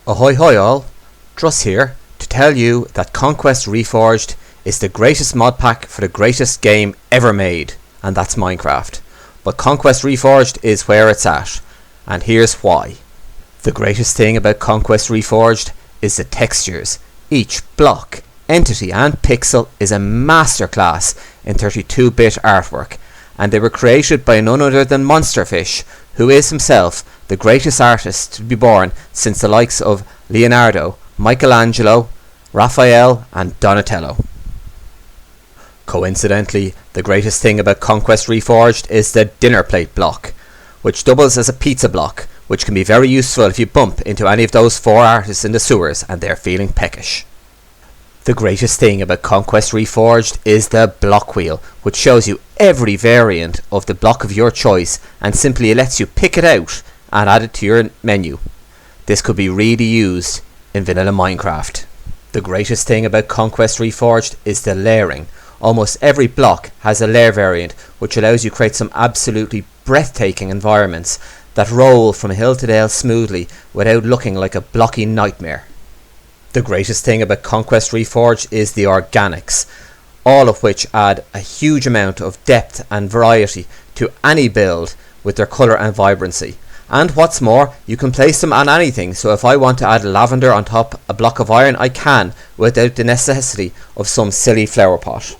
Ahoy hoy all, Druss here to tell you that Conquest Reforged is the greatest mod pack for the greatest game ever made, and that's Minecraft. But Conquest Reforged is where it's at, and here's why. The greatest thing about Conquest Reforged is the textures. Each block, entity and pixel is a masterclass in 32-bit artwork, and they were created by none other than Monsterfish, who is himself the greatest artist to be born since the likes of Leonardo, Michelangelo, Raphael and Donatello. Coincidentally, the greatest thing about Conquest Reforged is the dinner plate block, which doubles as a pizza block, which can be very useful if you bump into any of those four artists in the sewers and they're feeling peckish. The greatest thing about Conquest Reforged is the block wheel, which shows you every variant of the block of your choice and simply lets you pick it out and add it to your menu. This could be really used in vanilla Minecraft. The greatest thing about Conquest Reforged is the layering. Almost every block has a layer variant, which allows you to create some absolutely breathtaking environments that roll from hill to dale smoothly without looking like a blocky nightmare. The greatest thing about Conquest Reforged is the organics, all of which add a huge amount of depth and variety to any build with their colour and vibrancy. And what's more, you can place them on anything, so if I want to add lavender on top a block of iron, I can, without the necessity of some silly flower pot.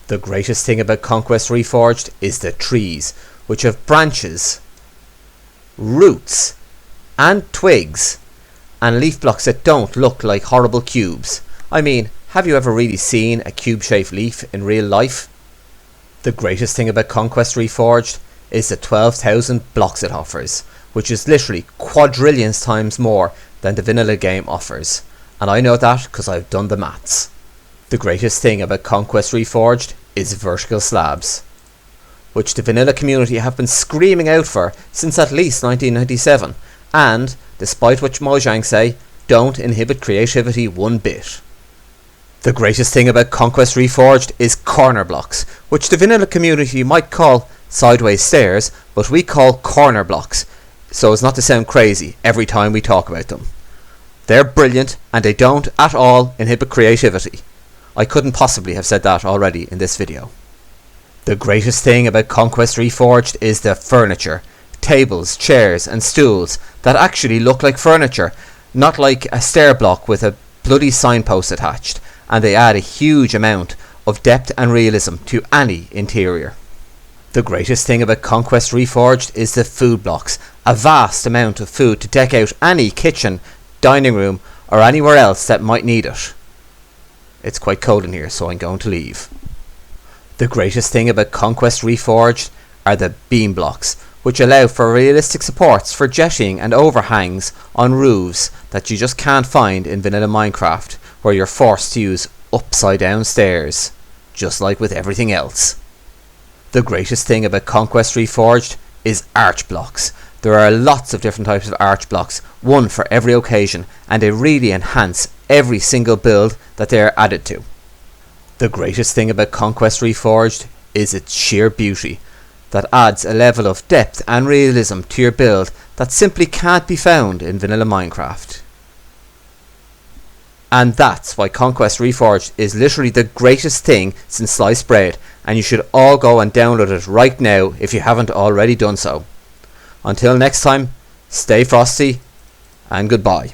The greatest thing about Conquest Reforged is the trees, which have branches, roots and twigs and leaf blocks that don't look like horrible cubes. I mean, have you ever really seen a cube-shaped leaf in real life? The greatest thing about Conquest Reforged is the 12,000 blocks it offers, which is literally quadrillions times more than the vanilla game offers, and I know that because I've done the maths. The greatest thing about Conquest Reforged is vertical slabs, which the vanilla community have been screaming out for since at least 1997, and, despite what Mojang say, don't inhibit creativity one bit. The greatest thing about Conquest Reforged is corner blocks, which the vanilla community might call sideways stairs, but we call corner blocks, so as not to sound crazy every time we talk about them. They're brilliant and they don't at all inhibit creativity. I couldn't possibly have said that already in this video. The greatest thing about Conquest Reforged is the furniture. Tables, chairs and stools that actually look like furniture, not like a stair block with a bloody signpost attached, and they add a huge amount of depth and realism to any interior. The greatest thing about Conquest Reforged is the food blocks, a vast amount of food to deck out any kitchen, dining room or anywhere else that might need it. It's quite cold in here, so I'm going to leave. The greatest thing about Conquest Reforged are the beam blocks, which allow for realistic supports for jetting and overhangs on roofs that you just can't find in vanilla Minecraft, where you're forced to use upside down stairs, just like with everything else. The greatest thing about Conquest Reforged is arch blocks. There are lots of different types of arch blocks, one for every occasion, and they really enhance every single build that they are added to. The greatest thing about Conquest Reforged is its sheer beauty, that adds a level of depth and realism to your build that simply can't be found in vanilla Minecraft. And that's why Conquest Reforged is literally the greatest thing since sliced bread, and you should all go and download it right now if you haven't already done so. Until next time, stay frosty and goodbye.